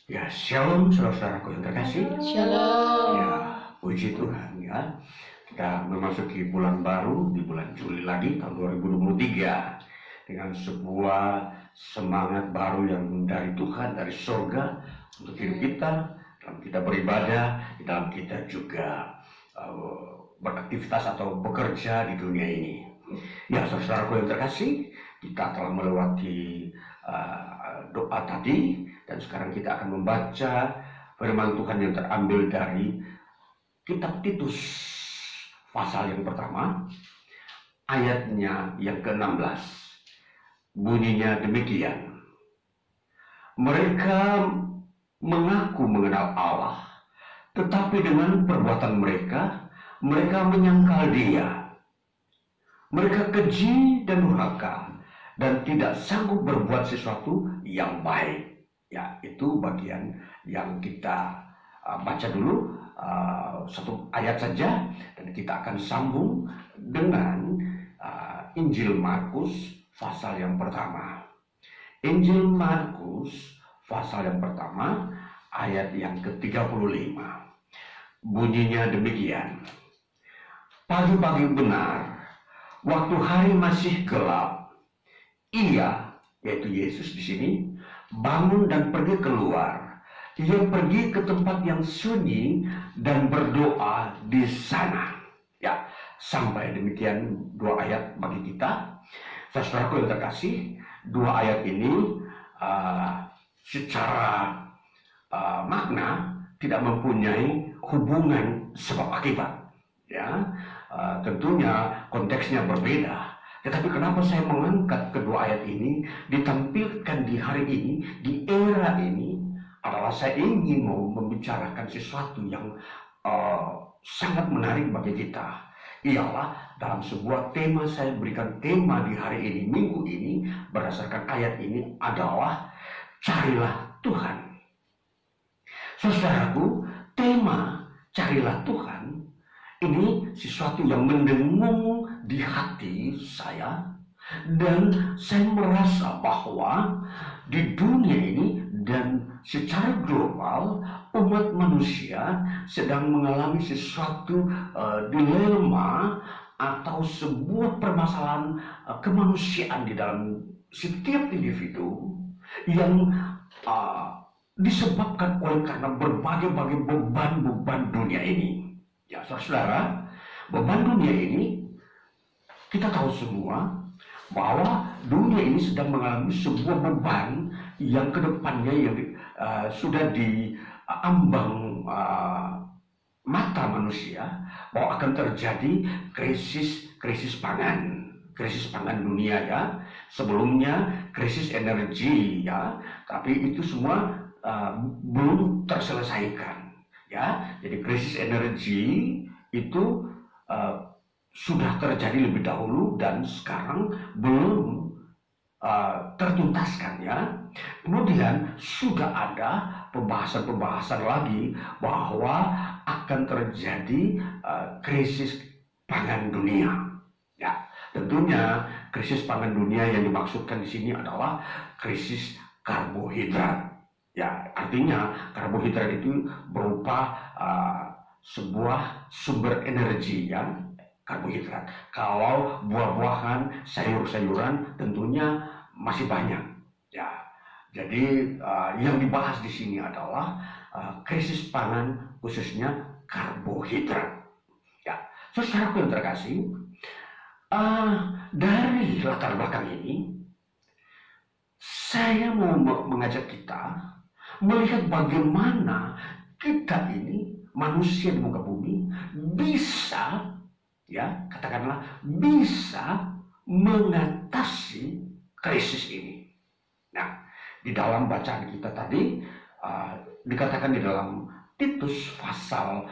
Ya, shalom saudara-saudaraku yang terkasih. Shalom. Ya, puji Tuhan ya. Kita memasuki bulan baru di bulan Juli lagi tahun 2023 dengan sebuah semangat baru yang dari Tuhan, dari surga untuk hidup kita, dalam kita beribadah, di dalam kita juga beraktivitas atau bekerja di dunia ini. Ya, saudara-saudaraku yang terkasih, kita telah melewati doa tadi, dan sekarang kita akan membaca firman Tuhan yang terambil dari kitab Titus pasal yang pertama, ayatnya yang ke-16. Bunyinya demikian: mereka mengaku mengenal Allah, tetapi dengan perbuatan mereka menyangkal Dia. Mereka keji dan durhaka dan tidak sanggup berbuat sesuatu yang baik. Ya, itu bagian yang kita baca dulu, satu ayat saja, dan kita akan sambung dengan Injil Markus pasal yang pertama. Injil Markus pasal yang pertama, ayat yang ke-35. Bunyinya demikian: pagi-pagi benar, waktu hari masih gelap, Ia, yaitu Yesus di sini, bangun dan pergi keluar. Ia pergi ke tempat yang sunyi dan berdoa di sana. Ya, sampai demikian dua ayat bagi kita. Saudaraku yang terkasih, dua ayat ini secara makna tidak mempunyai hubungan sebab akibat. Ya, tentunya konteksnya berbeda. Tetapi kenapa saya mengangkat kedua ayat ini ditampilkan di hari ini, di era ini, adalah saya ingin mau membicarakan sesuatu yang sangat menarik bagi kita. Ialah dalam sebuah tema, saya berikan tema di hari ini, minggu ini, berdasarkan ayat ini adalah carilah Tuhan. Saudaraku, tema carilah Tuhan ini sesuatu yang mendengung di hati saya, dan saya merasa bahwa di dunia ini dan secara global umat manusia sedang mengalami sesuatu dilema atau sebuah permasalahan kemanusiaan di dalam setiap individu yang disebabkan oleh karena berbagai-bagai beban dunia ini. Ya, saudara, beban dunia ini, kita tahu semua bahwa dunia ini sedang mengalami sebuah beban yang kedepannya yang sudah diambang mata manusia, bahwa akan terjadi krisis pangan dunia ya. Sebelumnya krisis energi ya, tapi itu semua belum terselesaikan. Ya, jadi krisis energi itu sudah terjadi lebih dahulu dan sekarang belum tertuntaskan ya. Kemudian sudah ada pembahasan lagi bahwa akan terjadi krisis pangan dunia. Ya, tentunya krisis pangan dunia yang dimaksudkan di sini adalah krisis karbohidrat. Ya, artinya karbohidrat itu berupa sebuah sumber energi ya, karbohidrat. Kalau buah-buahan, sayur-sayuran tentunya masih banyak. Ya, jadi yang dibahas di sini adalah krisis pangan, khususnya karbohidrat. Ya, saudaraku yang terkasih, dari latar belakang ini, saya mau mengajak kita melihat bagaimana kita ini, manusia di muka bumi, bisa, ya, katakanlah bisa mengatasi krisis ini. Nah, di dalam bacaan kita tadi dikatakan di dalam Titus pasal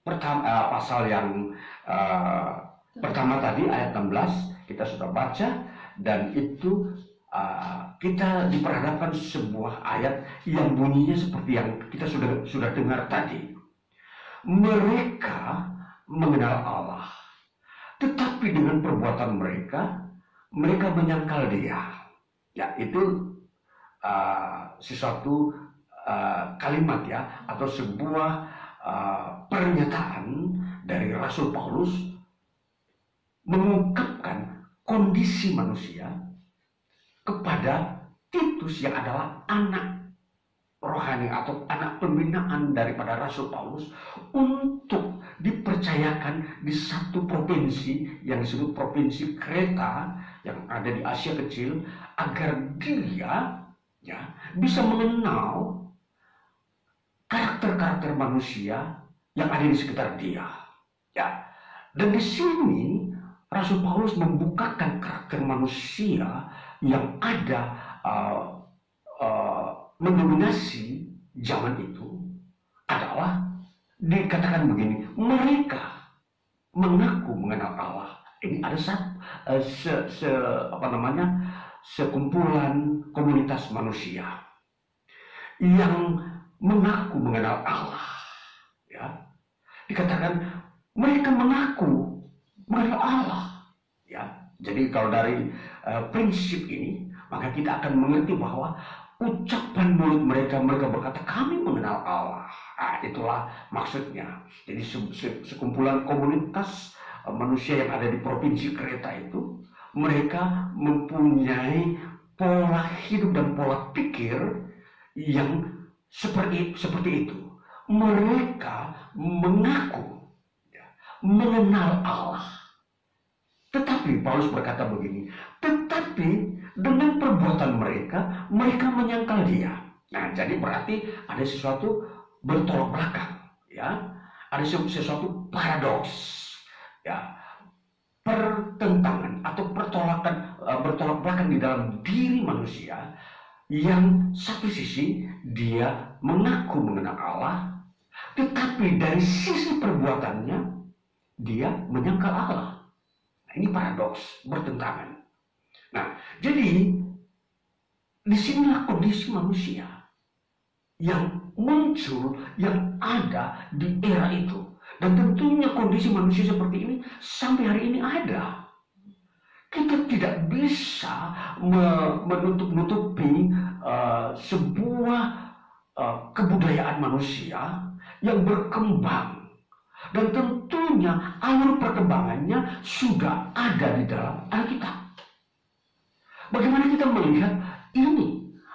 pertama, pasal yang pertama tadi ayat 16 kita sudah baca, dan itu kita diperhadapkan sebuah ayat yang bunyinya seperti yang kita sudah dengar tadi. Mereka mengenal Allah, tetapi dengan perbuatan mereka menyangkal Dia. Ya, itu sesuatu kalimat ya, atau sebuah pernyataan dari Rasul Paulus mengungkapkan kondisi manusia kepada Titus yang adalah anak rohani atau anak pembinaan daripada Rasul Paulus, untuk dipercayakan di satu provinsi yang disebut provinsi Kreta yang ada di Asia Kecil, agar dia ya bisa mengenal karakter-karakter manusia yang ada di sekitar dia. Ya, dan di sini Rasul Paulus membukakan karakter manusia yang ada mendominasi zaman itu adalah dikatakan begini, mereka mengaku mengenal Allah. Ini ada sekumpulan komunitas manusia yang mengaku mengenal Allah. Ya, dikatakan mereka mengaku mengenal Allah. Ya, jadi kalau dari prinsip ini, maka kita akan mengerti bahwa ucapan mulut mereka berkata kami mengenal Allah. Nah, itulah maksudnya. Jadi sekumpulan komunitas manusia yang ada di provinsi Kreta itu, mereka mempunyai pola hidup dan pola pikir yang seperti itu. Mereka mengaku mengenal Allah. Tetapi Paulus berkata begini, tetapi dengan perbuatan mereka menyangkal dia. Nah, jadi berarti ada sesuatu bertolak belakang, ya. Ada sesuatu paradoks, ya. Pertentangan atau bertolak belakang di dalam diri manusia, yang satu sisi dia mengaku mengenal Allah, tetapi dari sisi perbuatannya dia menyangkal Allah. Nah, ini paradoks, bertentangan. Nah, jadi disinilah kondisi manusia yang muncul, yang ada di era itu. Dan tentunya kondisi manusia seperti ini sampai hari ini ada. Kita tidak bisa menutup-nutupi sebuah kebudayaan manusia yang berkembang. Dan tentunya alur perkembangannya sudah ada di dalam Alkitab. Bagaimana kita melihat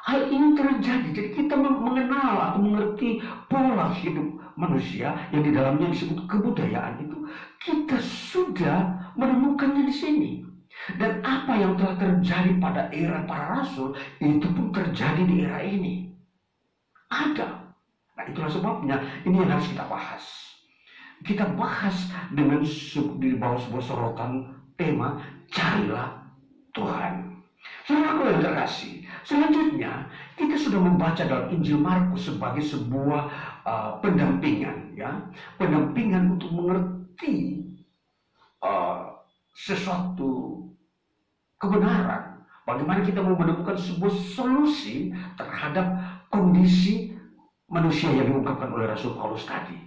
hal ini terjadi? Jadi kita mengenal atau mengerti pola hidup manusia yang di dalamnya disebut kebudayaan itu, kita sudah menemukannya di sini. Dan apa yang telah terjadi pada era para rasul, itu pun terjadi di era ini. Ada. Nah, itulah sebabnya ini yang harus kita bahas. Kita bahas dengan di bawah sebuah sorotan tema carilah Tuhan. Saudaraku yang terkasih, selanjutnya kita sudah membaca dalam Injil Markus sebagai sebuah pendampingan, ya, pendampingan untuk mengerti sesuatu kebenaran. Bagaimana kita mau menemukan sebuah solusi terhadap kondisi manusia yang diungkapkan oleh Rasul Paulus tadi.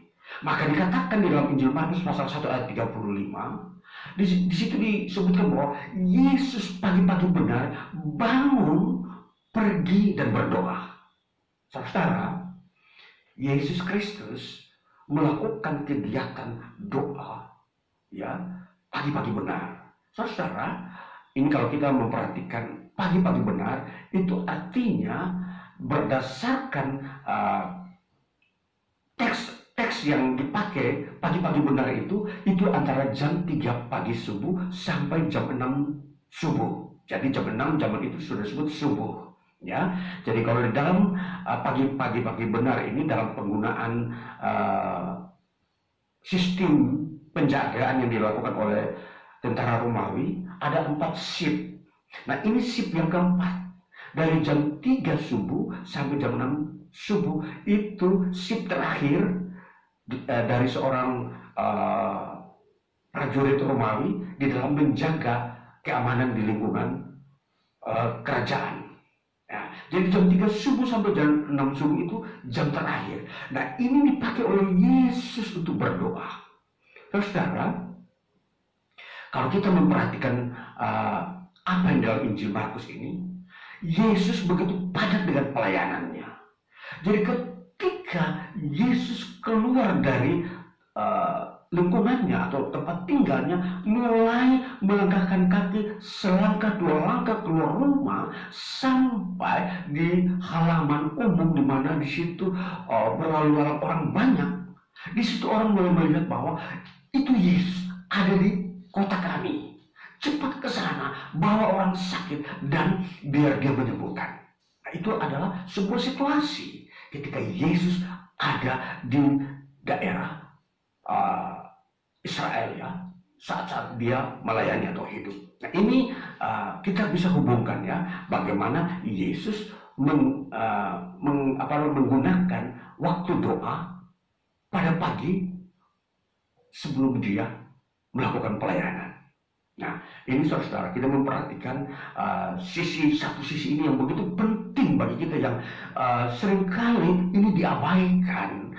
Maka dikatakan di dalam Injil Markus pasal 1 ayat 35, di situ disebutkan bahwa Yesus pagi-pagi benar bangun, pergi dan berdoa. Saudara, Yesus Kristus melakukan kegiatan doa, ya, pagi-pagi benar. Saudara, ini kalau kita memperhatikan pagi-pagi benar, itu artinya berdasarkan teks yang dipakai pagi-pagi benar itu antara jam 3 pagi subuh sampai jam 6 subuh. Jadi jam 6 zaman itu sudah disebut subuh, ya. Jadi kalau di dalam pagi benar ini dalam penggunaan sistem penjagaan yang dilakukan oleh tentara Romawi, ada 4 shift. Nah, ini shift yang keempat. Dari jam 3 subuh sampai jam 6 subuh itu shift terakhir dari seorang prajurit Romawi di dalam menjaga keamanan di lingkungan kerajaan. Ya, jadi jam 3 subuh sampai jam 6 subuh itu jam terakhir. Nah, ini dipakai oleh Yesus untuk berdoa. Saudara, kalau kita memperhatikan apa yang dalam Injil Markus ini, Yesus begitu padat dengan pelayanannya. Jadi ketika Yesus keluar dari lingkungannya atau tempat tinggalnya, mulai melangkahkan kaki selangkah dua langkah keluar rumah sampai di halaman umum, di mana di situ berlalu lalang orang banyak. Di situ orang mulai melihat bahwa itu Yesus ada di kota kami. Cepat ke sana, bawa orang sakit dan biar dia menyembuhkan. Nah, itu adalah sebuah situasi ketika Yesus ada di daerah Israel, ya, saat-saat dia melayani atau hidup. Nah, ini kita bisa hubungkan, ya, bagaimana Yesus menggunakan waktu doa pada pagi sebelum dia melakukan pelayanan. Nah, ini saudara, kita memperhatikan satu sisi ini yang begitu penting bagi kita, yang seringkali ini diabaikan,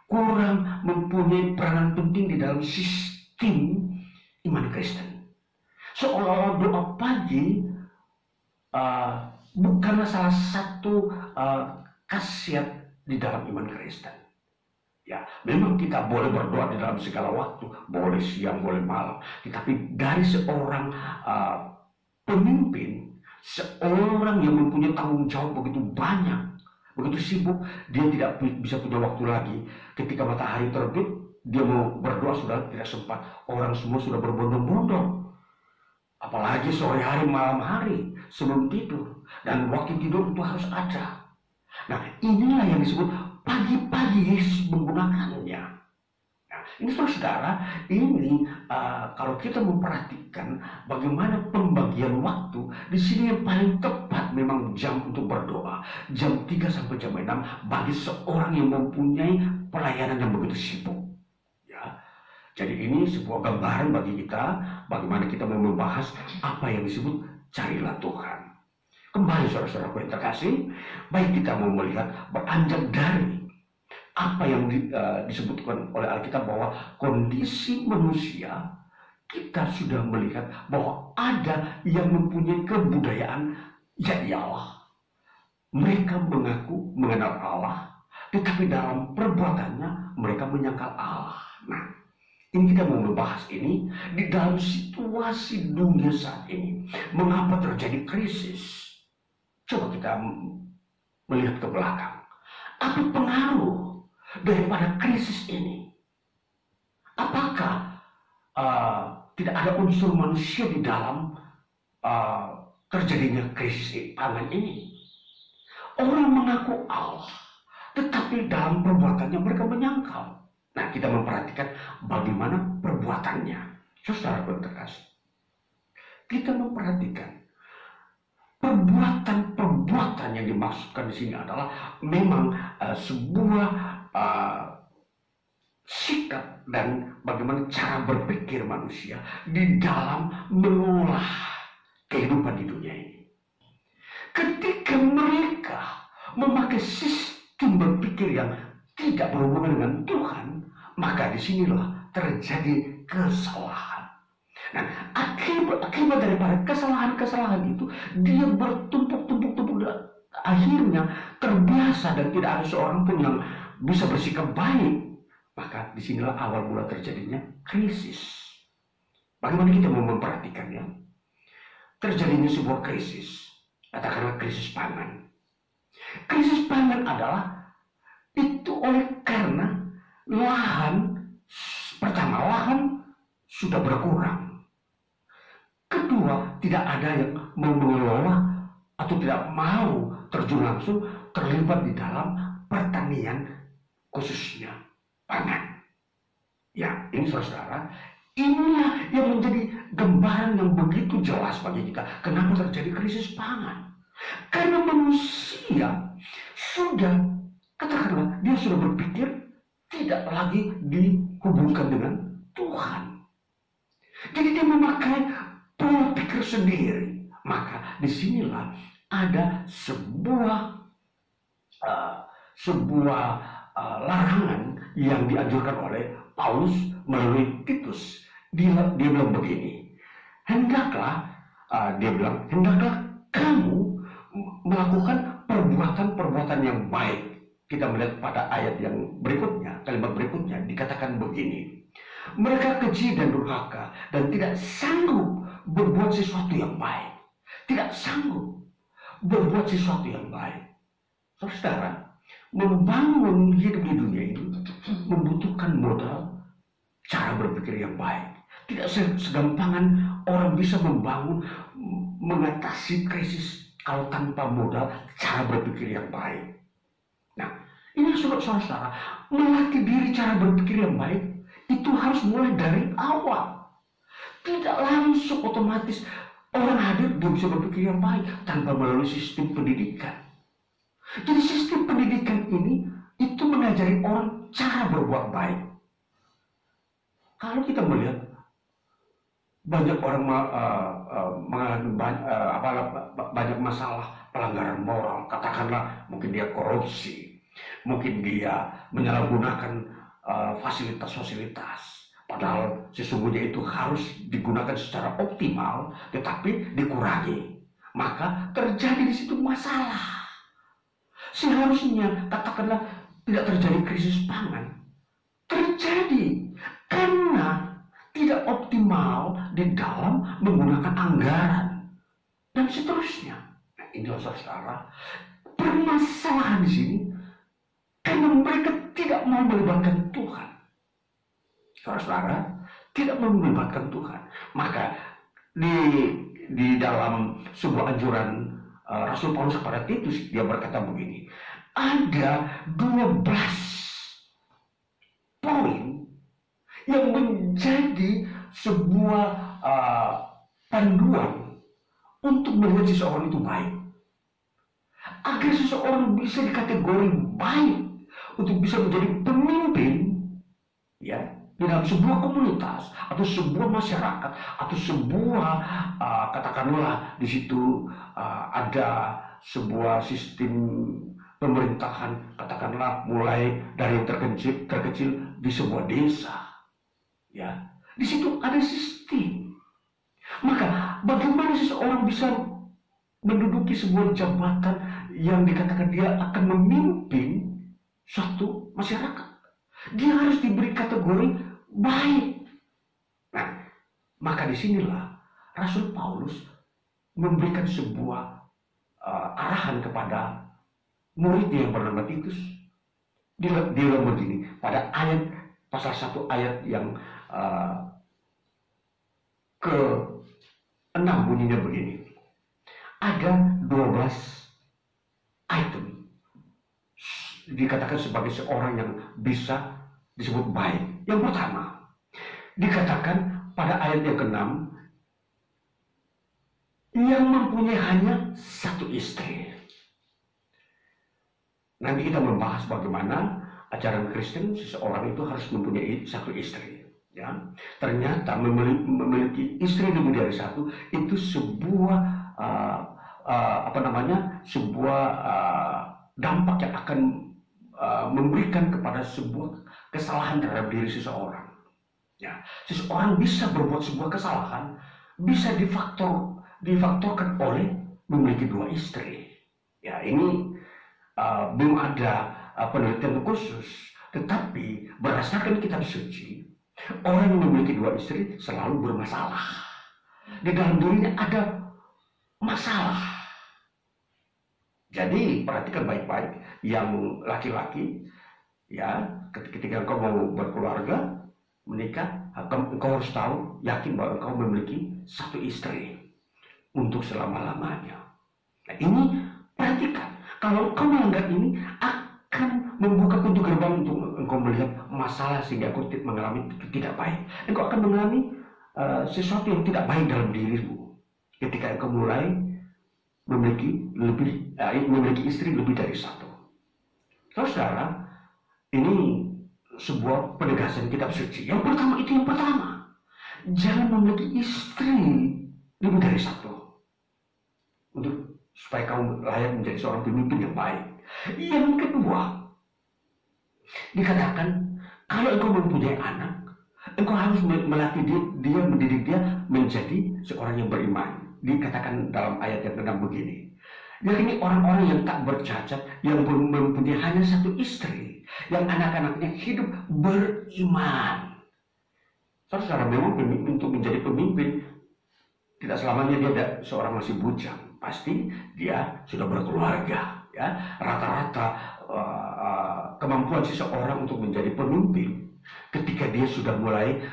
kurang mempunyai peranan penting di dalam sistem iman Kristen. Seolah-olah doa pagi bukanlah salah satu khasiat di dalam iman Kristen. Ya, memang kita boleh berdoa di dalam segala waktu, boleh siang, boleh malam. Tetapi dari seorang pemimpin, seorang yang mempunyai tanggung jawab begitu banyak, begitu sibuk, dia tidak bisa punya waktu lagi. Ketika matahari terbit, dia mau berdoa sudah tidak sempat. Orang semua sudah berbondong-bondong. Apalagi sore hari, malam hari, sebelum tidur. Dan waktu tidur itu harus ada. Nah, inilah yang disebut pagi-pagi Yesus menggunakannya. Nah, ini saudara, ini kalau kita memperhatikan bagaimana pembagian waktu, di sini yang paling tepat memang jam untuk berdoa, jam 3 sampai jam 6 bagi seorang yang mempunyai pelayanan yang begitu sibuk. Ya, jadi ini sebuah gambaran bagi kita bagaimana kita mau membahas apa yang disebut carilah Tuhan. Kembali saudara-saudara yang terkasih, baik kita mau melihat beranjak dari apa yang disebutkan oleh Alkitab bahwa kondisi manusia, kita sudah melihat bahwa ada yang mempunyai kebudayaan, yakni Allah. Mereka mengaku mengenal Allah, tetapi dalam perbuatannya mereka menyangkal Allah. Nah, ini kita mau membahas ini di dalam situasi dunia saat ini. Mengapa terjadi krisis? Coba kita melihat ke belakang. Apa pengaruh daripada krisis ini? Apakah tidak ada unsur manusia di dalam terjadinya krisis pangan ini? Orang mengaku Allah, tetapi dalam perbuatannya mereka menyangkal. Nah, kita memperhatikan bagaimana perbuatannya. Saudara terkasih, kita memperhatikan perbuatan-perbuatan yang dimaksudkan di sini adalah memang sebuah sikap dan bagaimana cara berpikir manusia di dalam mengolah kehidupan di dunia ini. Ketika mereka memakai sistem berpikir yang tidak berhubungan dengan Tuhan, maka disinilah terjadi kesalahan. Nah, akibat daripada kesalahan-kesalahan itu, dia bertumpuk-tumpuk dan akhirnya terbiasa dan tidak ada seorang pun yang bisa bersikap baik. Maka disinilah awal mula terjadinya krisis. Bagaimana kita mau memperhatikannya? Terjadinya sebuah krisis, katakanlah krisis pangan. Krisis pangan adalah itu oleh karena lahan sudah berkurang. Kedua, tidak ada yang mau mengelola atau tidak mau terjun langsung terlibat di dalam pertanian, khususnya pangan. Ya, ini saudara, inilah yang menjadi gambaran yang begitu jelas bagi kita. Kenapa terjadi krisis pangan? Karena manusia sudah, katakanlah, dia sudah berpikir tidak lagi dihubungkan dengan Tuhan. Jadi dia memakai pola pikir sendiri. Maka disinilah ada sebuah larangan yang dianjurkan oleh Paulus melalui Titus. Dia bilang begini, hendaklah kamu melakukan perbuatan-perbuatan yang baik. kita melihat pada ayat yang berikutnya, kalimat berikutnya dikatakan begini. Mereka keji dan durhaka dan tidak sanggup berbuat sesuatu yang baik. Tidak sanggup berbuat sesuatu yang baik. Saudara, membangun hidup di dunia ini membutuhkan modal, cara berpikir yang baik. Tidak segampangan orang bisa membangun, mengatasi krisis kalau tanpa modal, cara berpikir yang baik. Nah, ini saudara-saudara, melatih diri cara berpikir yang baik itu harus mulai dari awal. Tidak langsung otomatis orang hadir dia bisa berpikir yang baik tanpa melalui sistem pendidikan. Jadi sistem pendidikan ini itu mengajari orang cara berbuat baik. Kalau kita melihat banyak orang mengalami banyak masalah pelanggaran moral, katakanlah mungkin dia korupsi, mungkin dia menyalahgunakan fasilitas-fasilitas, padahal sesungguhnya itu harus digunakan secara optimal, tetapi dikurangi, maka terjadi di situ masalah. Seharusnya katakanlah tidak terjadi krisis pangan, terjadi karena tidak optimal di dalam menggunakan anggaran dan seterusnya. Nah, inilah saudara, permasalahan di sini karena mereka tidak mau melibatkan Tuhan. Saudara, tidak mau melibatkan Tuhan. Maka di dalam sebuah anjuran Rasul Paulus kepada Titus, dia berkata begini, ada 12 poin yang menjadi sebuah panduan untuk melihat seseorang itu baik. Agar seseorang bisa dikategori baik untuk bisa menjadi pemimpin, ya, di dalam sebuah komunitas atau sebuah masyarakat atau sebuah katakanlah di situ ada sebuah sistem pemerintahan, katakanlah mulai dari yang terkecil di sebuah desa, ya, di situ ada sistem. Maka bagaimana seseorang bisa menduduki sebuah jabatan yang dikatakan dia akan memimpin suatu masyarakat? Dia harus diberi kategori baik. Nah, maka disinilah Rasul Paulus memberikan sebuah arahan kepada muridnya yang bernama Titus. Dia bilang begini pada ayat pasal 1 ayat yang ke-6 bunyinya begini. Ada 12 item dikatakan sebagai seorang yang bisa disebut baik. Yang pertama, dikatakan pada ayat yang ke-6, yang mempunyai hanya satu istri. Nanti kita membahas bagaimana ajaran Kristen seseorang itu harus mempunyai satu istri. Ya, ternyata memiliki istri lebih dari satu itu sebuah sebuah dampak yang akan memberikan kepada sebuah kesalahan terhadap diri seseorang. Ya, seseorang bisa berbuat sebuah kesalahan bisa difaktorkan oleh memiliki 2 istri. Ya, ini belum ada penelitian khusus, tetapi berdasarkan kitab suci, orang yang memiliki 2 istri selalu bermasalah. Di dalam dirinya ada masalah. Jadi perhatikan baik-baik, yang laki-laki, ya, ketika engkau mau berkeluarga, menikah, engkau harus tahu, yakin bahwa engkau memiliki 1 istri untuk selama-lamanya. Nah, ini perhatikan, kalau engkau melanggar ini akan membuka pintu gerbang untuk engkau melihat masalah sehingga engkau mengalami tidak baik. Engkau akan mengalami sesuatu yang tidak baik dalam dirimu ketika engkau mulai memiliki istri lebih dari 1. Saudara, ini sebuah penegasan kitab suci. Yang pertama, jangan memiliki istri lebih dari 1 supaya kamu layak menjadi seorang pemimpin yang baik. Yang kedua, dikatakan kalau engkau mempunyai anak, engkau harus melatih dia, mendidik dia menjadi seorang yang beriman. Dikatakan dalam ayat yang ke-6 begini, yakni orang-orang yang tak bercacat, yang mempunyai hanya satu istri, yang anak-anaknya hidup beriman. Saudara, memang untuk menjadi pemimpin tidak selamanya dia seorang masih bujang, pasti dia sudah berkeluarga. Ya, rata-rata kemampuan seseorang untuk menjadi pemimpin ketika dia sudah mulai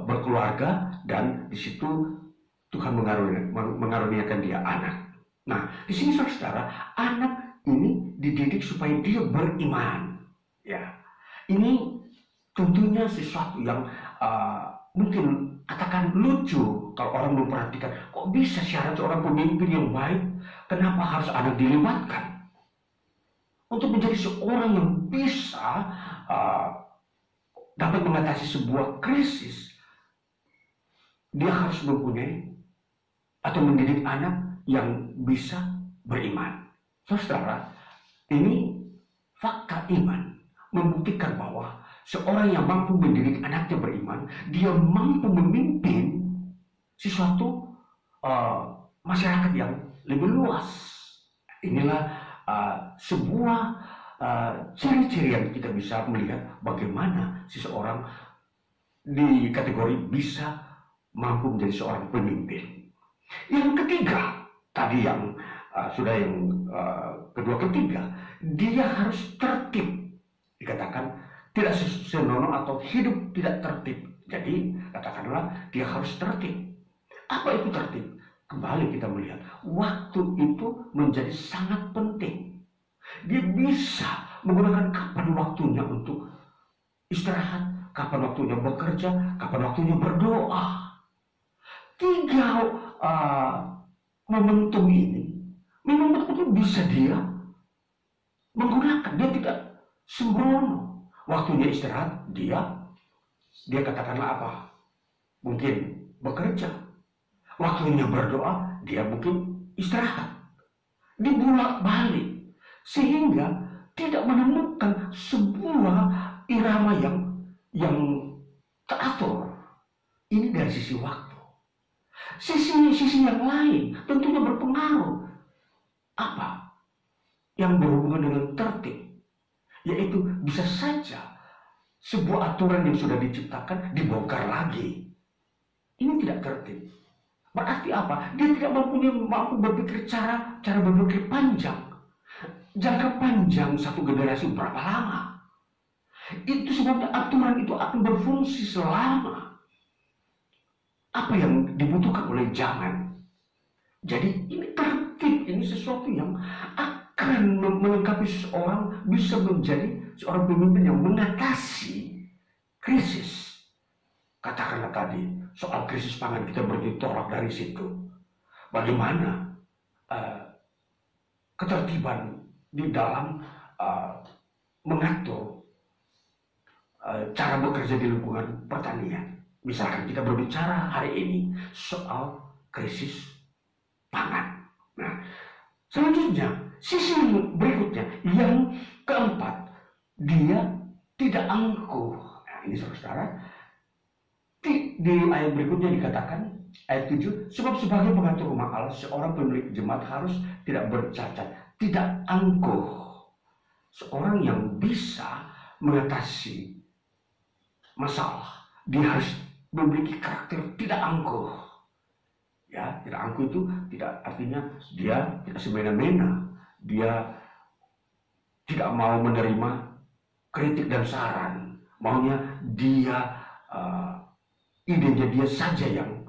berkeluarga, dan di situ Tuhan mengaruniakan dia anak. Nah, di sini saudara, anak ini dididik supaya dia beriman. Ya, ini tentunya sesuatu yang mungkin katakan lucu kalau orang memperhatikan. Kok bisa syarat seorang pemimpin yang baik? Kenapa harus anak dilibatkan? Untuk menjadi seorang yang bisa dapat mengatasi sebuah krisis, dia harus mempunyai atau mendidik anak yang bisa beriman. Saudara, ini fakta iman membuktikan bahwa seorang yang mampu mendidik anaknya beriman, dia mampu memimpin sesuatu masyarakat yang lebih luas. Inilah sebuah ciri-ciri yang kita bisa melihat bagaimana seseorang di kategori bisa mampu menjadi seorang pemimpin. Yang ketiga, tadi yang kedua ketiga, dia harus tertib. Dikatakan tidak senonoh atau hidup tidak tertib. Jadi katakanlah dia harus tertib. Apa itu tertib? Kembali kita melihat waktu itu menjadi sangat penting. Dia bisa menggunakan kapan waktunya untuk istirahat, kapan waktunya bekerja, kapan waktunya berdoa. Tiga momentum ini memang betul-betul bisa dia menggunakan. Dia tidak sembrono. Waktunya istirahat, dia katakanlah apa? Mungkin bekerja. Waktunya berdoa, dia mungkin istirahat. Dibulak-balik sehingga tidak menemukan sebuah irama yang teratur. Ini dari sisi waktu. Sisi yang lain tentunya berpengaruh. Apa? Yang berhubungan dengan tertib. Yaitu bisa saja sebuah aturan yang sudah diciptakan dibongkar lagi. Ini tidak tertib. Berarti apa? Dia tidak mampu berpikir cara berpikir panjang. Jangka panjang satu generasi berapa lama? Itu sebabnya aturan itu akan berfungsi selama apa yang dibutuhkan oleh zaman. Jadi ini tertib, ini sesuatu yang akan melengkapi seseorang bisa menjadi seorang pemimpin yang mengatasi krisis. Katakanlah tadi soal krisis pangan, kita bertolak dari situ. Bagaimana ketertiban di dalam mengatur cara bekerja di lingkungan pertanian. Misalkan kita berbicara hari ini soal krisis pangan. Nah, selanjutnya, sisi berikutnya, yang keempat, dia tidak angkuh. Nah, ini saudara, di ayat berikutnya dikatakan, ayat 7, sebab sebagai pengatur rumah Allah, seorang pemilik jemaat harus tidak bercacat, tidak angkuh. Seorang yang bisa mengatasi masalah, dia harus memiliki karakter tidak angkuh. Ya, tidak angkuh itu tidak artinya dia tidak semena-mena. Dia tidak mau menerima kritik dan saran. Maunya dia idenya dia saja yang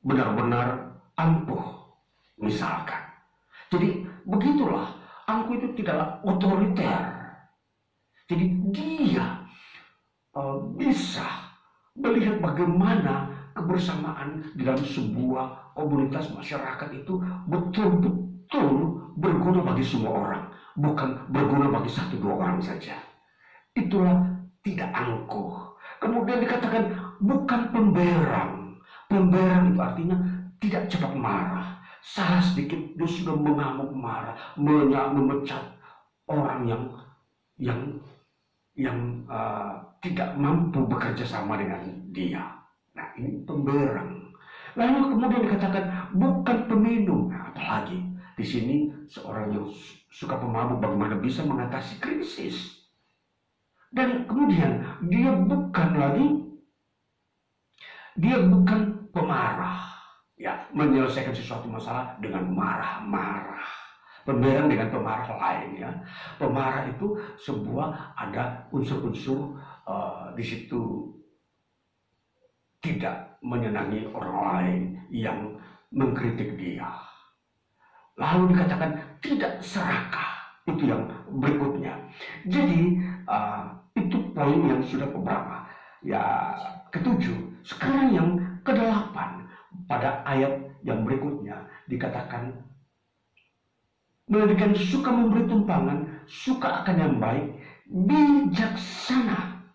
benar-benar ampuh, misalkan. Jadi begitulah, angkuh itu tidaklah otoriter. Jadi dia bisa melihat bagaimana kebersamaan dalam sebuah komunitas masyarakat itu betul-betul berguna bagi semua orang, bukan berguna bagi satu dua orang saja. Itulah tidak angkuh. Kemudian dikatakan bukan pemberang. Pemberang itu artinya tidak cepat marah. Salah sedikit dia sudah mengamuk marah, memecat orang yang tidak mampu bekerja sama dengan dia. Nah, ini pemberang. Lalu kemudian dikatakan bukan peminum. Nah, apalagi di sini seorang yang suka pemabuk bagaimana bisa mengatasi krisis. Dan kemudian dia bukan pemarah, ya, menyelesaikan sesuatu masalah dengan marah-marah. Berbeda dengan pemarah lain, ya. Pemarah itu ada unsur-unsur di situ tidak menyenangi orang lain yang mengkritik dia. Lalu dikatakan tidak serakah, itu yang berikutnya. Jadi itu poin yang sudah beberapa. Ya, ketujuh. Sekarang yang kedelapan, pada ayat yang berikutnya dikatakan, melainkan suka memberi tumpangan, suka akan yang baik, bijaksana.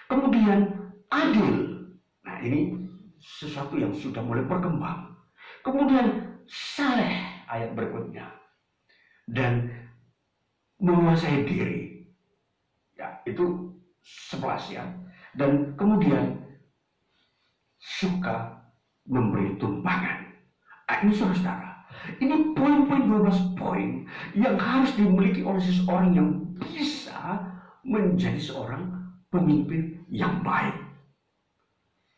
Kemudian adil. Nah, ini sesuatu yang sudah mulai berkembang. Kemudian saleh, ayat berikutnya. Dan menguasai diri. Ya, itu 11, ya. Dan kemudian suka memberi tumpangan. Nah, ini saudara, ini poin-poin 12 poin yang harus dimiliki oleh seseorang yang bisa menjadi seorang pemimpin yang baik.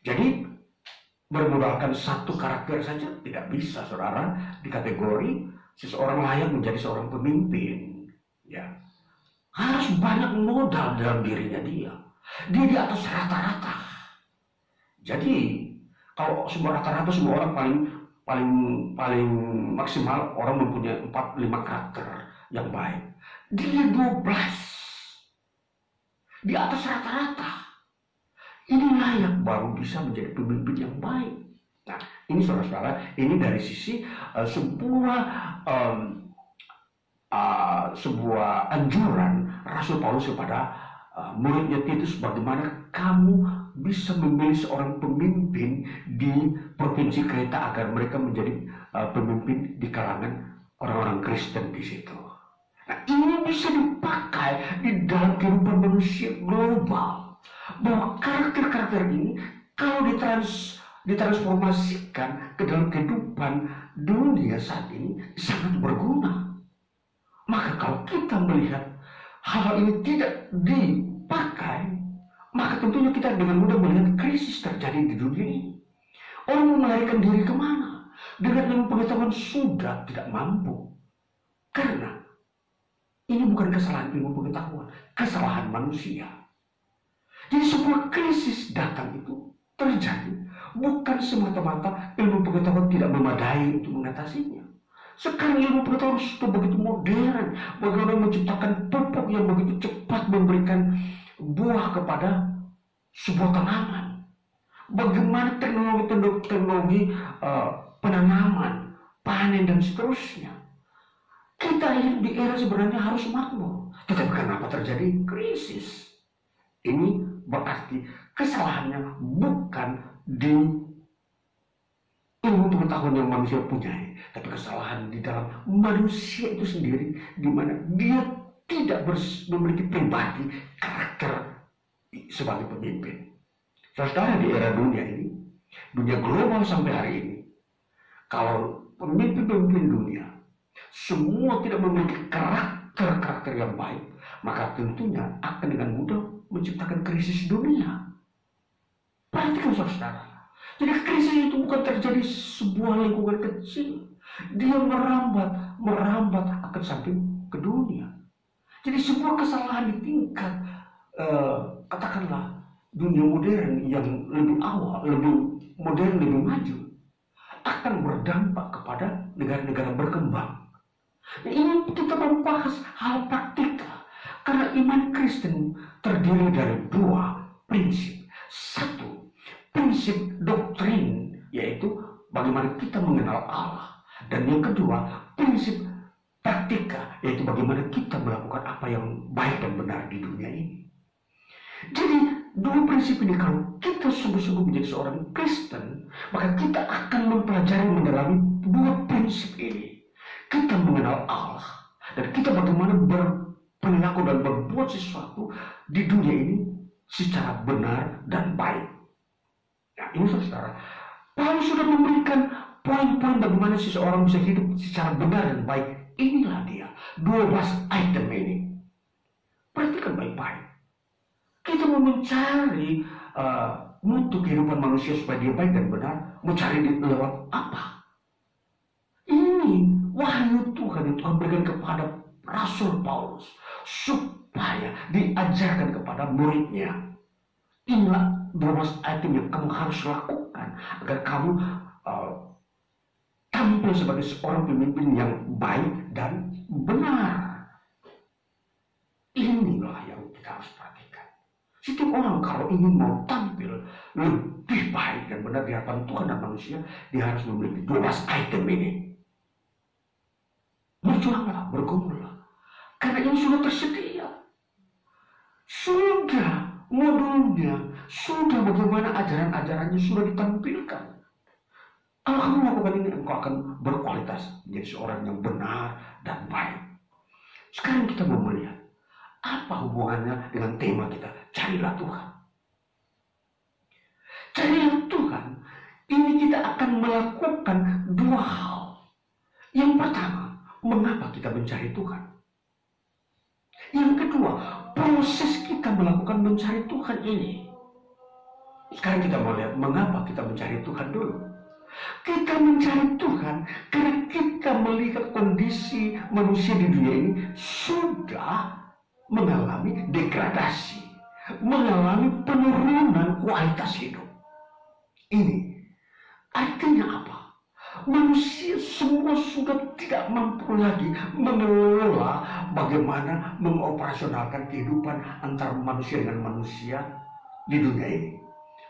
Jadi bermodalkan satu karakter saja tidak bisa, saudara, di kategori seseorang layak menjadi seorang pemimpin. Ya, harus banyak modal dalam dirinya dia. Dia di atas rata-rata. Jadi kalau semua rata-rata, semua orang paling maksimal orang mempunyai 4-5 karakter yang baik. Dia 12 di atas rata-rata. Ini layak baru bisa menjadi pemimpin yang baik. Nah, ini saudara-saudara, ini dari sisi sebuah anjuran Rasul Paulus kepada muridnya Titus, bagaimana kamu bisa memilih seorang pemimpin di provinsi Kreta agar mereka menjadi pemimpin di kalangan orang-orang Kristen di situ. Nah, ini bisa dipakai di dalam kehidupan manusia global. Bahwa karakter-karakter ini kalau ditransformasikan ke dalam kehidupan dunia saat ini sangat berguna. Maka kalau kita melihat hal ini tidak dipakai, maka tentunya kita dengan mudah melihat krisis terjadi di dunia ini. Orang mau melarikan diri kemana? Dengan ilmu pengetahuan sudah tidak mampu. Karena ini bukan kesalahan ilmu pengetahuan, kesalahan manusia. Jadi sebuah krisis datang itu terjadi bukan semata-mata ilmu pengetahuan tidak memadai untuk mengatasinya. Sekarang ilmu pengetahuan sudah begitu modern, bagaimana menciptakan pupuk yang begitu cepat memberikan buah kepada sebuah tanaman. Bagaimana teknologi penanaman, panen dan seterusnya. Kita hidup di era sebenarnya harus makmur, tetapi kenapa terjadi krisis? Ini berarti kesalahannya bukan di ilmu pengetahuan yang manusia punyai, tapi kesalahan di dalam manusia itu sendiri, di mana dia tidak memiliki pribadi karakter sebagai pemimpin. Saudara, di era dunia ini, dunia global sampai hari ini, kalau pemimpin-pemimpin dunia semua tidak memiliki karakter yang baik, maka tentunya akan dengan mudah menciptakan krisis dunia. Perhatikan saudara. Jadi krisis itu bukan terjadi sebuah lingkungan kecil. Dia merambat akan sampai ke dunia. Jadi sebuah kesalahan di tingkat katakanlah dunia modern yang lebih awal, lebih modern, lebih maju, akan berdampak kepada negara-negara berkembang. Nah, ini kita membahas hal praktikal. Karena iman Kristen terdiri dari 2 prinsip. 1, prinsip doktrin, yaitu bagaimana kita mengenal Allah. Dan yang kedua, prinsip praktika, yaitu bagaimana kita melakukan apa yang baik dan benar di dunia ini. Jadi 2 prinsip ini kalau kita sungguh-sungguh menjadi seorang Kristen, maka kita akan mempelajari mendalami 2 prinsip ini. Kita mengenal Allah dan kita bagaimana berperilaku dan berbuat sesuatu di dunia ini secara benar dan baik. Nah, ini saudara, Paulus sudah memberikan Poin-poin bagaimana seseorang bisa hidup secara benar dan baik, inilah dia 12 item ini. Perhatikan baik-baik. Kita mau mencari mutu kehidupan manusia supaya dia baik dan benar, mencari lewat apa? Ini wahyu Tuhan yang Tuhan berikan kepada Rasul Paulus supaya diajarkan kepada muridnya. Inilah 12 item yang kamu harus lakukan agar kamu tampil sebagai seorang pemimpin yang baik dan benar. Inilah yang kita harus perhatikan. Setiap orang kalau ingin mau tampil lebih baik dan benar di hadapan Tuhan dan manusia, dia harus memiliki 12 item ini. Berjuanglah, bergumullah, karena ini sudah tersedia. Sudah modulnya, sudah bagaimana ajaran-ajarannya sudah ditampilkan. Kalau kamu melakukan ini, engkau akan berkualitas menjadi seorang yang benar dan baik. Sekarang kita mau melihat apa hubungannya dengan tema kita, carilah Tuhan. Carilah Tuhan, ini kita akan melakukan dua hal. Yang pertama, mengapa kita mencari Tuhan? Yang kedua, proses kita melakukan mencari Tuhan ini. Sekarang kita mau lihat mengapa kita mencari Tuhan dulu. Kita mencari Tuhan karena kita melihat kondisi manusia di dunia ini sudah mengalami degradasi, mengalami penurunan kualitas hidup. Ini artinya apa? Manusia semua sudah tidak mampu lagi mengelola bagaimana mengoperasionalkan kehidupan antara manusia dengan manusia di dunia ini.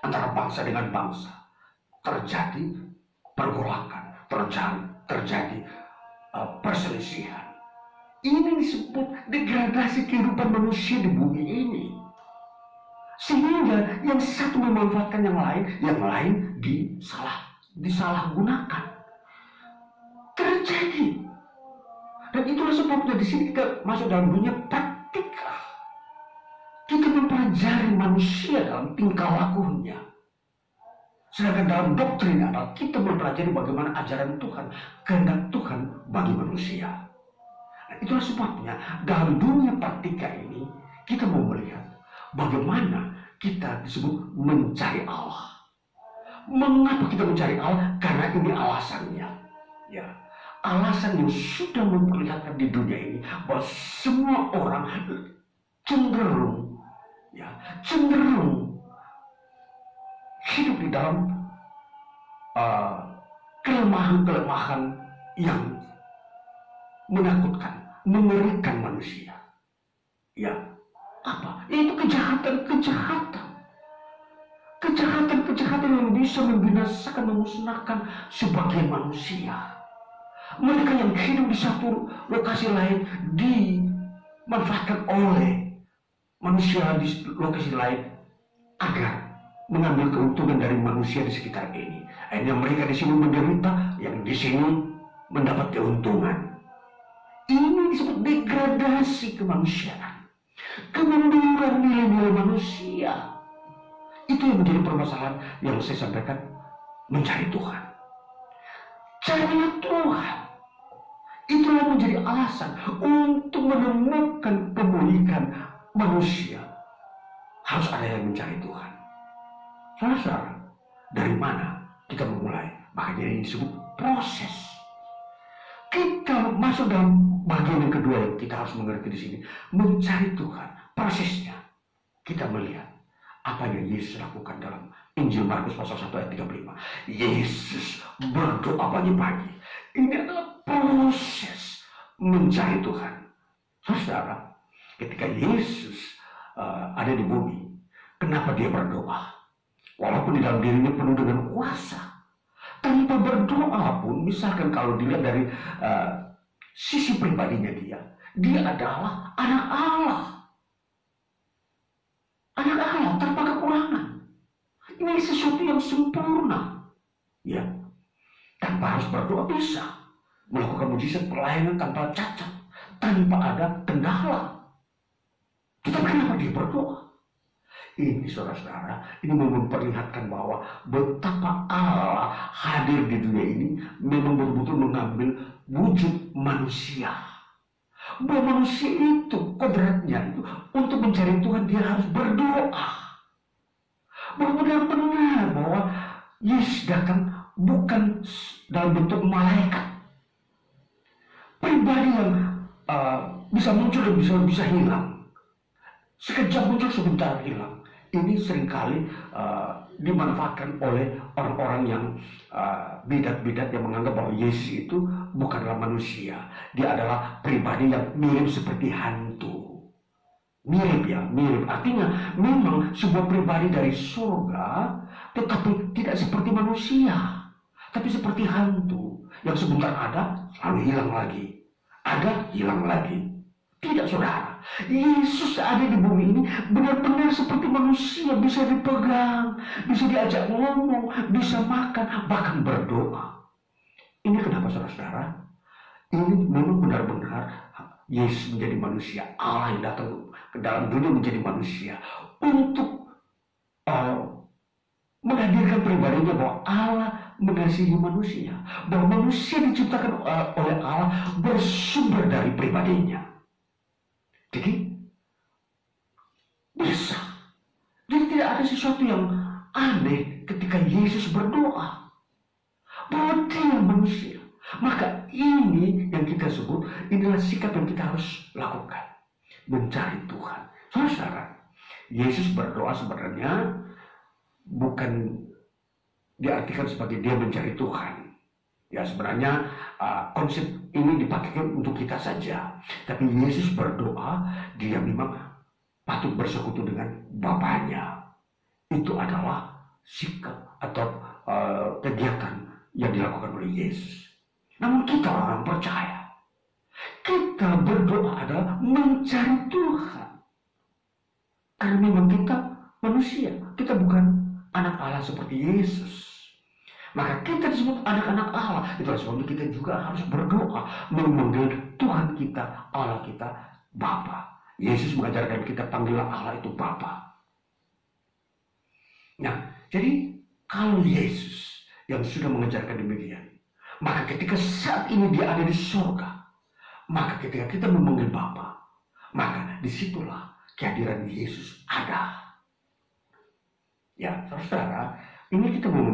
Antara bangsa dengan bangsa. Terjadi pergolakan, terjadi perselisihan. Ini disebut degradasi kehidupan manusia di bumi ini. Sehingga yang satu memanfaatkan yang lain disalahgunakan. Terjadi. Dan itulah sebabnya di sini kita masuk dalam dunia praktika. Kita mempelajari manusia dalam tingkah lakunya. Sedangkan dalam doktrin adalah kita mempelajari bagaimana ajaran Tuhan, kehendak Tuhan bagi manusia. Nah, itulah sebabnya dalam dunia praktika ini kita mau melihat bagaimana kita disebut mencari Allah. Mengapa kita mencari Allah? Karena ini alasannya. Ya, alasan yang sudah memperlihatkan di dunia ini bahwa semua orang cenderung hidup di dalam kelemahan-kelemahan yang menakutkan, mengerikan manusia. Ya, apa? Yaitu kejahatan yang bisa membinasakan, memusnahkan sebagian manusia. Mereka yang hidup di satu lokasi lain dimanfaatkan oleh manusia di lokasi lain agar mengambil keuntungan dari manusia di sekitar ini. Akhirnya mereka di sini menderita, yang di sini mendapat keuntungan. Ini disebut degradasi kemanusiaan, kemunduran nilai-nilai manusia. Itu yang menjadi permasalahan yang saya sampaikan, mencari Tuhan. Carilah Tuhan. Itulah menjadi alasan untuk menemukan pemulihan manusia. Harus ada yang mencari Tuhan. Saudara, dari mana kita memulai? Makanya ini disebut proses. Kita masuk dalam bagian yang kedua yang kita harus mengerti di sini, mencari Tuhan. Prosesnya kita melihat apa yang Yesus lakukan dalam Injil Markus pasal 1 ayat 35. Yesus berdoa pagi-pagi. Ini adalah proses mencari Tuhan. Saudara, ketika Yesus ada di bumi, kenapa dia berdoa? Walaupun di dalam dirinya penuh dengan kuasa, tanpa berdoa pun, misalkan kalau dilihat dari sisi pribadinya dia adalah anak Allah. Anak Allah tanpa kekurangan. Ini sesuatu yang sempurna. Ya, tanpa harus berdoa bisa melakukan mujizat pelayanan tanpa cacat, tanpa ada kendala. Tetapi kenapa dia berdoa? Ini saudara-saudara, ini memperlihatkan bahwa betapa Allah hadir di dunia ini memang betul-betul mengambil wujud manusia. Bahwa manusia itu kodratnya itu untuk mencari Tuhan dia harus berdoa. Bahwa benar-benar bahwa Yesus datang bukan dalam bentuk malaikat, pribadi yang bisa muncul dan bisa hilang. Sekejap muncul, sebentar hilang. Ini seringkali dimanfaatkan oleh orang-orang yang bidat-bidat yang menganggap bahwa Yesus itu bukanlah manusia. Dia adalah pribadi yang mirip seperti hantu. Mirip ya, mirip. Artinya memang sebuah pribadi dari surga, tetapi tidak seperti manusia. Tapi seperti hantu yang sebentar ada, lalu hilang lagi. Ada, hilang lagi. Tidak, saudara. Yesus ada di bumi ini benar-benar seperti manusia, bisa dipegang, bisa diajak ngomong, bisa makan, bahkan berdoa. Ini kenapa, saudara-saudara? Ini memang benar-benar Yesus menjadi manusia. Allah yang datang ke dalam dunia menjadi manusia untuk menghadirkan pribadinya bahwa Allah mengasihi manusia, bahwa manusia diciptakan oleh Allah bersumber dari pribadinya. Jadi bisa. Jadi tidak ada sesuatu yang aneh ketika Yesus berdoa bahwa dia manusia. Maka ini yang kita sebut, inilah sikap yang kita harus lakukan, mencari Tuhan. Saudara, Yesus berdoa sebenarnya bukan diartikan sebagai dia mencari Tuhan. Ya, sebenarnya konsep ini dipakai untuk kita saja. Tapi Yesus berdoa, dia memang patut bersekutu dengan Bapaknya. Itu adalah sikap atau kegiatan yang dilakukan oleh Yesus. Namun kita orang percaya, kita berdoa adalah mencari Tuhan. Karena memang kita manusia, kita bukan anak Allah seperti Yesus. Maka kita disebut anak-anak Allah. Itulah sebabnya kita juga harus berdoa, memanggil Tuhan kita, Allah kita, Bapa. Yesus mengajarkan kita panggillah Allah itu Bapa. Nah, jadi kalau Yesus yang sudah mengajarkan demikian, maka ketika saat ini dia ada di surga, maka ketika kita memanggil Bapa, maka disitulah kehadiran Yesus ada. Ya, saudara, ini kita mau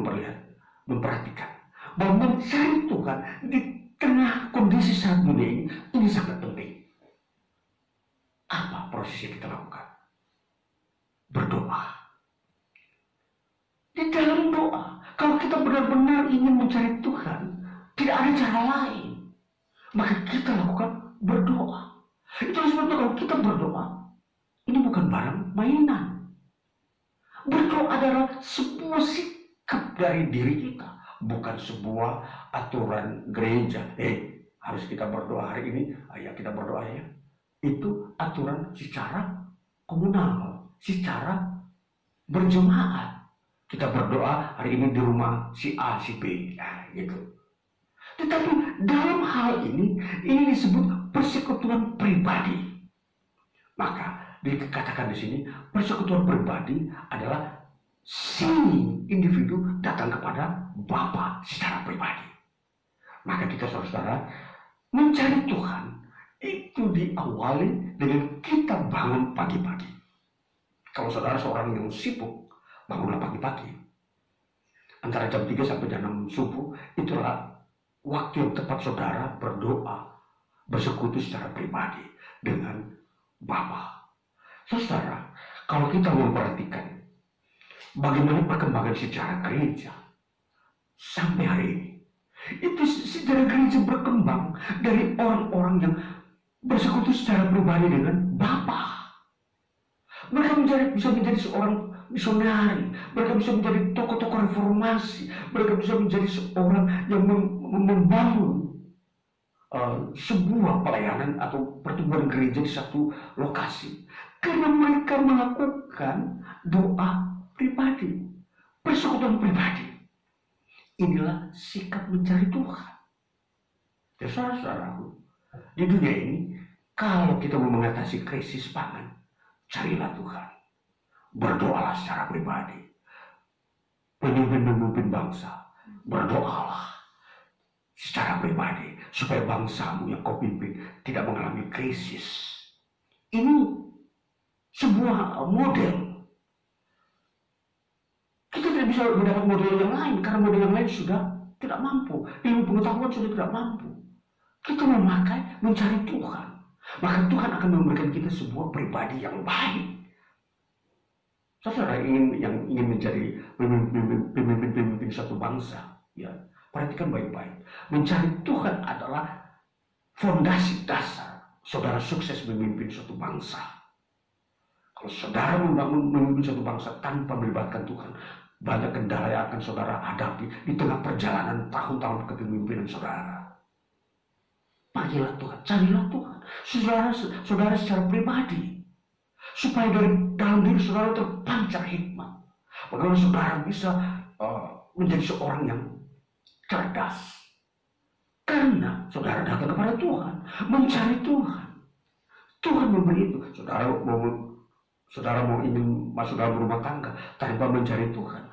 memperhatikan bahwa mencari Tuhan di tengah kondisi saat dunia ini sangat penting. Apa proses yang kita lakukan? Berdoa. Di dalam doa, kalau kita benar-benar ingin mencari Tuhan, tidak ada cara lain, maka kita lakukan berdoa. Itulah sebabnya kalau kita berdoa, ini bukan barang mainan. Berdoa adalah sebuah sikap dari diri kita, bukan sebuah aturan gereja. Harus kita berdoa hari ini, ayo kita berdoa ya. Itu aturan secara komunal, secara berjemaat. Kita berdoa hari ini di rumah si A, si B, gitu. Tetapi dalam hal ini disebut persekutuan pribadi. Maka dikatakan di sini persekutuan pribadi adalah si individu datang kepada Bapa secara pribadi. Maka kita saudara mencari Tuhan itu diawali dengan kita bangun pagi-pagi. Kalau saudara seorang yang sibuk, bangunlah pagi-pagi. Antara jam 3 sampai jam 6 subuh, itulah waktu yang tepat saudara berdoa, bersekutu secara pribadi dengan Bapa. Saudara, kalau kita memperhatikan bagaimana perkembangan sejarah gereja sampai hari ini, itu sejarah gereja berkembang dari orang-orang yang bersekutu secara pribadi dengan Bapa. Mereka bisa menjadi seorang misionari, mereka bisa menjadi tokoh-tokoh reformasi, mereka bisa menjadi seorang yang membangun sebuah pelayanan atau pertumbuhan gereja di satu lokasi. Karena mereka melakukan doa pribadi, persekutuan pribadi. Inilah sikap mencari Tuhan. Ya, saudara-saudaraku, di dunia ini, kalau kita mau mengatasi krisis pangan, carilah Tuhan. berdoalah secara pribadi. Pemimpin-pemimpin bangsa, berdoalah secara pribadi supaya bangsamu yang kau pimpin tidak mengalami krisis. Ini sebuah model. Kita tidak bisa mendapat model yang lain karena model yang lain sudah tidak mampu. Ilmu pengetahuan sudah tidak mampu. Kita mencari Tuhan. Maka Tuhan akan memberikan kita sebuah pribadi yang baik. Saudara yang ingin menjadi pemimpin satu bangsa, ya, perhatikan baik-baik. Mencari Tuhan adalah fondasi dasar saudara sukses memimpin suatu bangsa. Kalau saudara memimpin suatu bangsa tanpa melibatkan Tuhan, banyak kendala yang akan saudara hadapi di tengah perjalanan tahun-tahun kepemimpinan saudara. Panggillah Tuhan, carilah Tuhan, saudara secara pribadi, supaya dari dalam diri saudara terpancar hikmat. Bagaimana saudara bisa menjadi seorang yang cerdas. Karena saudara datang kepada Tuhan, mencari Tuhan. Tuhan memberi itu. Saudara mau ingin masuk dalam rumah tangga tanpa mencari Tuhan,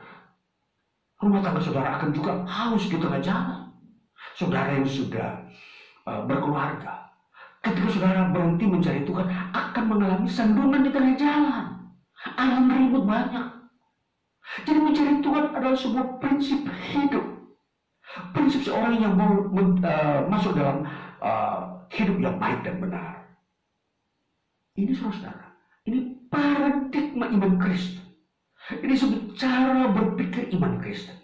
rumah tangga saudara akan juga haus di tengah jalan. Saudara yang sudah berkeluarga, ketika saudara berhenti mencari Tuhan, akan mengalami sandungan di tengah jalan. Alam ribut banyak. Jadi mencari Tuhan adalah sebuah prinsip hidup. Prinsip seorang yang mau masuk dalam hidup yang baik dan benar. Ini saudara, ini paradigma iman Kristen. Ini sebuah cara berpikir iman Kristen.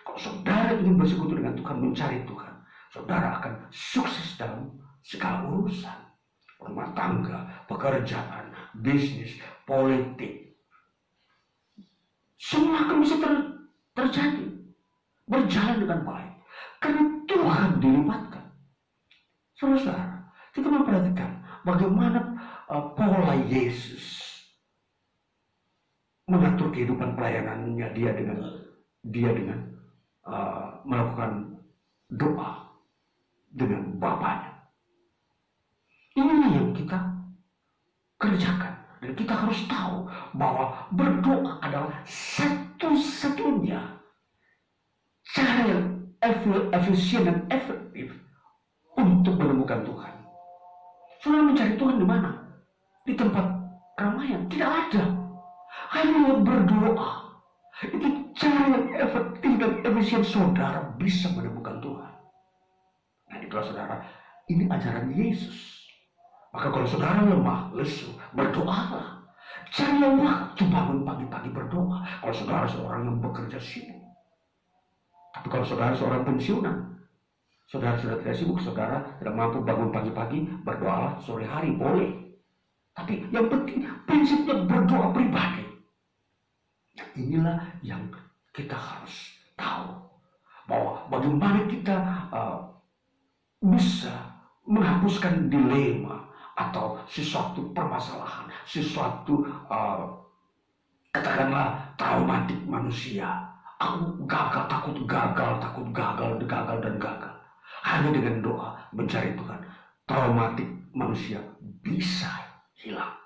Kalau saudara ingin bersekutu dengan Tuhan, mencari Tuhan, saudara akan sukses dalam segala urusan. Rumah tangga, pekerjaan, bisnis, politik. Semua akan bisa terjadi. Berjalan dengan baik. Karena Tuhan dilibatkan. Saudara, kita memperhatikan bagaimana pola Yesus mengatur kehidupan pelayanannya dia dengan melakukan doa dengan Bapanya. Inilah yang kita kerjakan. Dan kita harus tahu bahwa berdoa adalah satu-satunya cara yang efisien dan efektif untuk menemukan Tuhan. Saudara mencari Tuhan di mana? Di tempat keramaian? Tidak ada. Hanya berdoa. Itu cara yang efektif dan efisien saudara bisa menemukan Tuhan. Nah, itulah saudara, ini ajaran Yesus. Maka kalau saudara lemah, lesu, berdoalah. Carilah waktu bangun pagi-pagi berdoa. Kalau saudara seorang yang bekerja sibuk. Tapi kalau saudara seorang pensiunan, saudara sudah tidak sibuk, saudara tidak mampu bangun pagi-pagi, berdoalah sore hari, boleh. Tapi yang penting, prinsipnya berdoa pribadi. Nah, inilah yang kita harus tahu. Bahwa bagaimana kita bisa menghapuskan dilema atau sesuatu permasalahan, sesuatu katakanlah traumatik manusia. Aku gagal, takut gagal, dan gagal. Hanya dengan doa mencari Tuhan, traumatik manusia bisa hilang.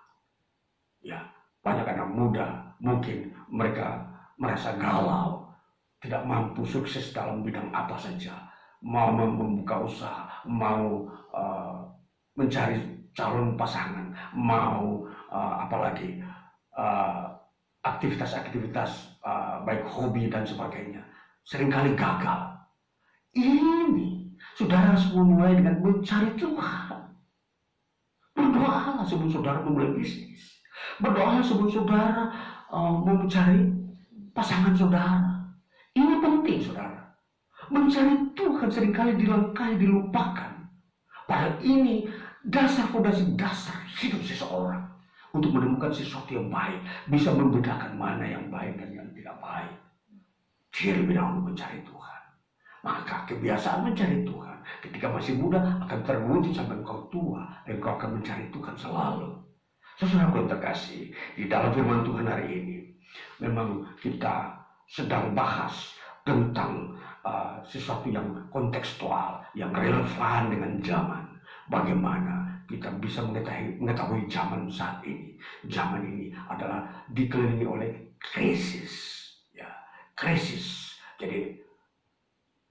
Ya, banyak anak muda mungkin mereka merasa galau, tidak mampu sukses dalam bidang apa saja, mau membuka usaha, mau mencari calon pasangan, mau apalagi aktivitas-aktivitas baik hobi dan sebagainya, seringkali gagal. Ini saudara harus memulai dengan mencari Tuhan. Berdoalah sebelum saudara memulai bisnis. Berdoalah sebelum saudara mencari pasangan saudara. Ini penting saudara. Mencari Tuhan seringkali dilangkahi, dilupakan. Padahal ini fondasi dasar hidup seseorang. Untuk menemukan sesuatu yang baik, bisa membedakan mana yang baik dan yang tidak baik. Dia lebih dahulu mencari Tuhan. Maka kebiasaan mencari Tuhan ketika masih muda akan terwujud sampai engkau tua, dan engkau akan mencari Tuhan selalu. Saudara yang terkasih, di dalam firman Tuhan hari ini, memang kita sedang bahas tentang sesuatu yang kontekstual, yang relevan dengan zaman. Bagaimana kita bisa mengetahui zaman saat ini. Zaman ini adalah dikelilingi oleh krisis. Ya, krisis. Jadi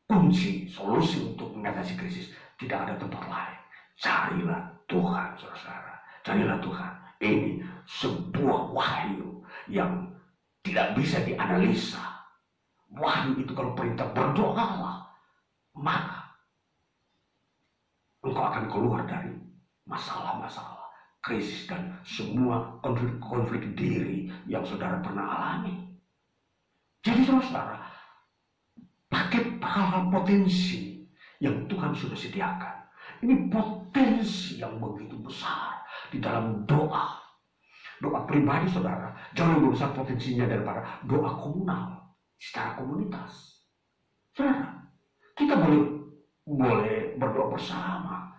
kunci, solusi untuk mengatasi krisis tidak ada tempat lain. Carilah Tuhan, saudara. Carilah Tuhan. Ini sebuah wahyu yang tidak bisa dianalisa. Wahyu itu kalau perintah berdoalah, maka engkau akan keluar dari masalah-masalah, krisis, dan semua konflik diri yang saudara pernah alami. Jadi saudara, pakai hal-hal potensi yang Tuhan sudah sediakan. Ini potensi yang begitu besar di dalam doa. Doa pribadi saudara jauh lebih besar potensinya daripada doa komunal secara komunitas. Saudara, kita boleh berdoa bersama.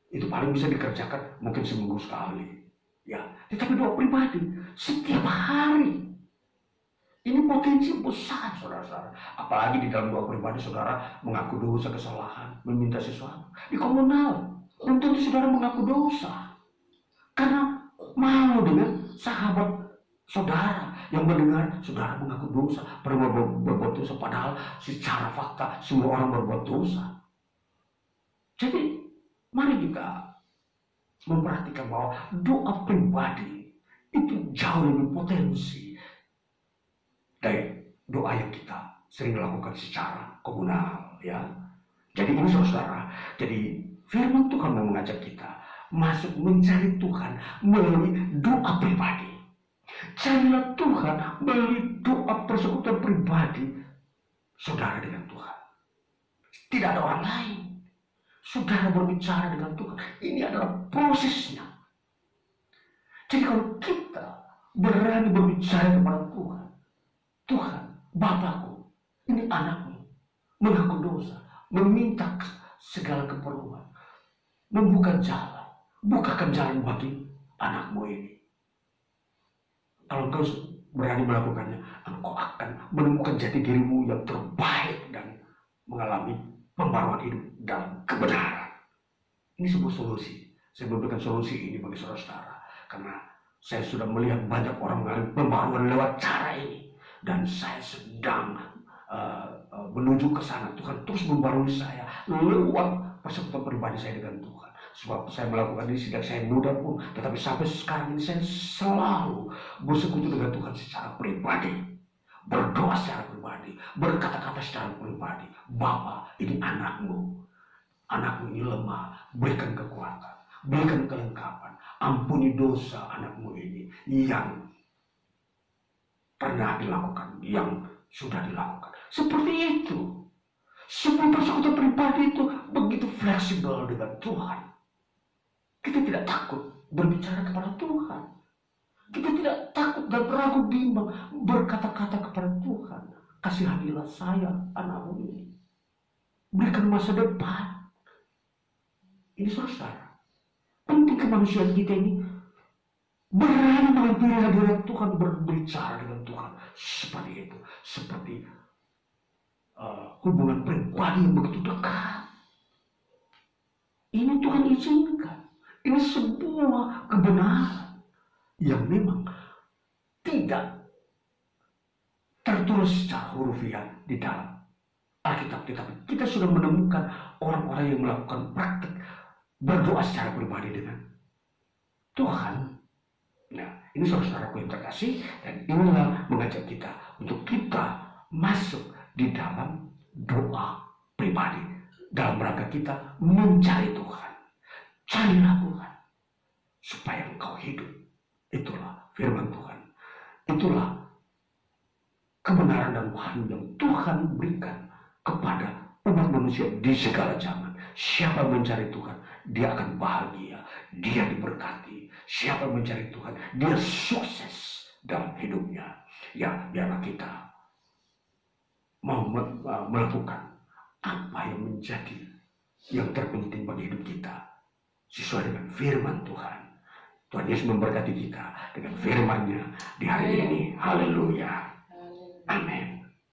Itu paling bisa dikerjakan mungkin seminggu sekali. Ya, tetapi doa pribadi setiap hari. Ini potensi besar, saudara-saudara. Apalagi di dalam doa pribadi saudara mengaku dosa, kesalahan, meminta sesuatu. Di komunal, belum tentu saudara mengaku dosa. Karena malu dengan sahabat saudara yang mendengar saudara mengaku dosa, berbuat dosa, padahal secara fakta semua orang berbuat dosa. Jadi mari kita memperhatikan bahwa doa pribadi itu jauh lebih potensi dari doa yang kita sering lakukan secara komunal, ya. Jadi ini saudara, jadi firman Tuhan mau mengajak kita masuk mencari Tuhan melalui doa pribadi. Carilah Tuhan melalui doa persekutuan pribadi saudara dengan Tuhan. Tidak ada orang lain. Saudara berbicara dengan Tuhan. Ini adalah prosesnya. Jadi kalau kita berani berbicara kepada Tuhan, Tuhan, Bapakku, ini anakmu, mengaku dosa, meminta segala keperluan, membuka jalan, bukakan jalan bagi anakmu ini. Kalau engkau berani melakukannya, engkau akan menemukan jati dirimu yang terbaik dan mengalami pembaruan hidup dalam kebenaran. Ini sebuah solusi. Saya memberikan solusi ini bagi saudara-saudara karena saya sudah melihat banyak orang mengalami pembaruan lewat cara ini. Dan saya sedang menuju ke sana. Tuhan terus membarui saya lewat persekutuan pribadi saya dengan Tuhan. Sebab saya melakukan ini sejak saya muda pun, tetapi sampai sekarang ini saya selalu bersekutu dengan Tuhan secara pribadi, berdoa secara pribadi, berkata-kata secara pribadi. Bapa, ini anakmu, anakmu ini lemah, berikan kekuatan, berikan kelengkapan, ampuni dosa anakmu ini yang pernah dilakukan, yang sudah dilakukan. Seperti itu. Sebuah persekutuan pribadi itu begitu fleksibel dengan Tuhan. Kita tidak takut berbicara kepada Tuhan. Kita tidak takut dan ragu bimbang berkata-kata kepada Tuhan. Kasihanilah saya, anakmu ini. Berikan masa depan. Ini saudara. Penting kemanusiaan kita ini berani menghampiri hadirat Tuhan, berbicara dengan Tuhan seperti itu, seperti hubungan pribadi yang begitu dekat. Ini Tuhan izinkan. Ini sebuah kebenaran yang memang tidak tertulis secara hurufiah di dalam Alkitab, tetapi kita sudah menemukan orang-orang yang melakukan praktik berdoa secara pribadi dengan Tuhan. Nah, ini saudara-saudaraku yang terkasih, dan inilah mengajak kita untuk kita masuk di dalam doa pribadi dalam rangka kita mencari Tuhan. Carilah Tuhan supaya engkau hidup. Itulah firman Tuhan. Itulah kebenaran dan wahyu yang Tuhan berikan kepada umat manusia di segala zaman. Siapa yang mencari Tuhan, dia akan bahagia, dia diberkati. Siapa yang mencari Tuhan, dia sukses dalam hidupnya. Ya, biarlah kita mau melakukan apa yang menjadi yang terpenting bagi hidup kita sesuai dengan firman Tuhan. Tuhan Yesus memberkati kita dengan firman-Nya di hari ini. Haleluya.